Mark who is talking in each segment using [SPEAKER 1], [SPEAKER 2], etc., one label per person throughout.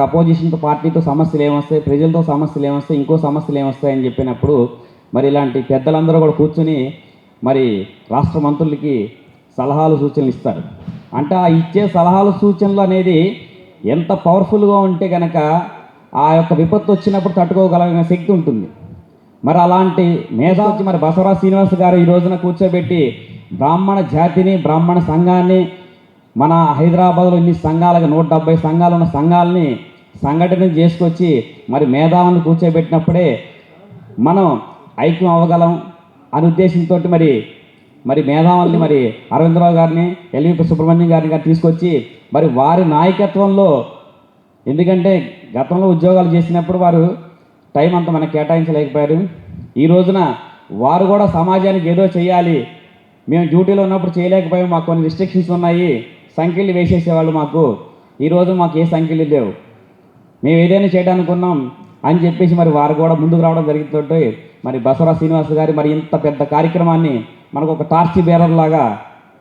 [SPEAKER 1] Opposition పార్టీతో సమస్యలు ఏమొస్తాయి, ప్రజలతో సమస్యలు ఏమొస్తాయి, ఇంకో సమస్యలు ఏమొస్తాయని చెప్పినప్పుడు మరి ఇలాంటి పెద్దలందరూ కూడా కూర్చుని మరి రాష్ట్ర మంత్రులకి సలహాలు సూచనలు ఇస్తారు. అంటే ఆ ఇచ్చే సలహాలు సూచనలు అనేది ఎంత పవర్ఫుల్గా ఉంటే కనుక ఆ యొక్క విపత్తు వచ్చినప్పుడు తట్టుకోగలిగిన శక్తి ఉంటుంది. మరి అలాంటి మేధావి మరి బసవరాజ్ శ్రీనివాస్ గారు ఈ రోజున కూర్చోబెట్టి బ్రాహ్మణ జాతిని, బ్రాహ్మణ సంఘాన్ని, మన హైదరాబాద్లో ఇన్ని సంఘాలుగా 170 సంఘాలు ఉన్న సంఘాలని సంఘటన చేసుకొచ్చి మరి మేధావులను కూర్చోబెట్టినప్పుడే మనం ఐక్యం అవ్వగలం అనే ఉద్దేశంతో మరి మేధావుల్ని మరి అరవిందరావు గారిని, ఎల్వి సుబ్రహ్మణ్యం గారిని తీసుకొచ్చి మరి వారి నాయకత్వంలో, ఎందుకంటే గతంలో ఉద్యోగాలు చేసినప్పుడు వారు టైం అంతా మనకు కేటాయించలేకపోయారు. ఈ రోజున వారు కూడా సమాజానికి ఏదో చేయాలి, మేము డ్యూటీలో ఉన్నప్పుడు చేయలేకపోయాము, మాకు కొన్ని రిస్ట్రిక్షన్స్ ఉన్నాయి, సంఖ్యలు వేసేసేవాళ్ళు మాకు, ఈరోజు మాకు ఏ సంఖ్యలు లేవు, మేము ఏదైనా చేయడానికి ఉన్నాం అని చెప్పేసి మరి వారు కూడా ముందుకు రావడం జరుగుతుంటే మరి బసవరాజ్ శ్రీనివాస్ గారి మరి ఇంత పెద్ద కార్యక్రమాన్ని మనకు ఒక టార్చి బేరర్ లాగా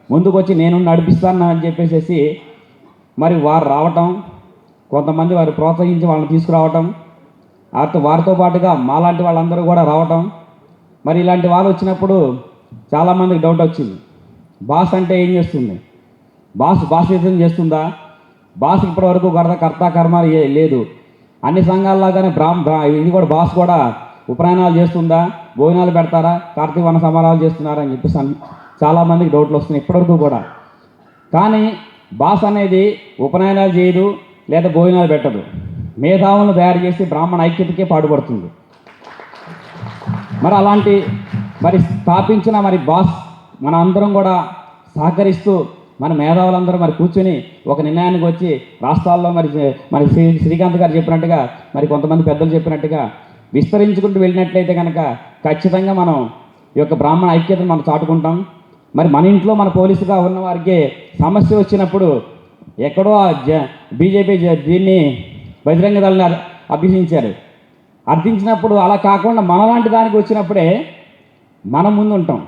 [SPEAKER 1] ముందుకు వచ్చి నేను నడిపిస్తాను అని చెప్పేసి మరి వారు రావటం, కొంతమంది వారు ప్రోత్సహించి వాళ్ళని తీసుకురావటం, వారితో పాటుగా మాలాంటి వాళ్ళందరూ కూడా రావటం. మరి ఇలాంటి వాళ్ళు వచ్చినప్పుడు చాలామందికి డౌట్ వచ్చింది, బాస్ అంటే ఏం చేస్తుంది, బాస్ ఏం చేస్తుందా, బాస్ ఇప్పటివరకు కర్త కర్మ లేదు, అన్ని సంఘాల్లాగానే ఇది కూడా బాస్ కూడా ఉపనయనాలు చేస్తుందా, భోజనాలు పెడతారా, కార్తీక వన సమారాలు చేస్తున్నారా అని చెప్పేసి చాలామందికి డౌట్లు వస్తున్నాయి ఇప్పటివరకు కూడా. కానీ బాస్ అనేది ఉపనయనాలు చేయదు లేదా భోజనాలు పెట్టదు, మేధావులను తయారు చేసి బ్రాహ్మణ ఐక్యతకే పాటుపడుతుంది. మరి అలాంటి మరి స్థాపించిన మరి బాస్ మన అందరం కూడా సహకరిస్తూ మన మేధావులందరూ మరి కూర్చొని ఒక నిర్ణయానికి వచ్చి రాష్ట్రాల్లో మరి శ్రీకాంత్ గారు చెప్పినట్టుగా మరి కొంతమంది పెద్దలు చెప్పినట్టుగా విస్తరించుకుంటూ వెళ్ళినట్లయితే కనుక ఖచ్చితంగా మనం ఈ యొక్క బ్రాహ్మణ ఐక్యతను మనం చాటుకుంటాం. మరి మన ఇంట్లో మన పోలీసుగా ఉన్న వారికి సమస్య వచ్చినప్పుడు ఎక్కడో బీజేపీ దీన్ని బహిరంగ దళాన్ని అభ్యసించారు, అర్థించినప్పుడు అలా కాకుండా మనలాంటి దానికి వచ్చినప్పుడే మనం ముందు ఉంటాం.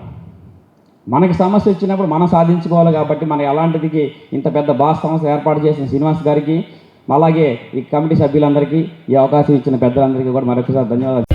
[SPEAKER 1] మనకి సమస్య వచ్చినప్పుడు మనం సాధించుకోవాలి. కాబట్టి మనకి అలాంటిదికి ఇంత పెద్ద బాస్ సమస్య ఏర్పాటు చేసిన శ్రీనివాస్ గారికి, అలాగే ఈ కమిటీ సభ్యులందరికీ, ఈ అవకాశం ఇచ్చిన పెద్దలందరికీ కూడా మరొకసారి ధన్యవాదాలు.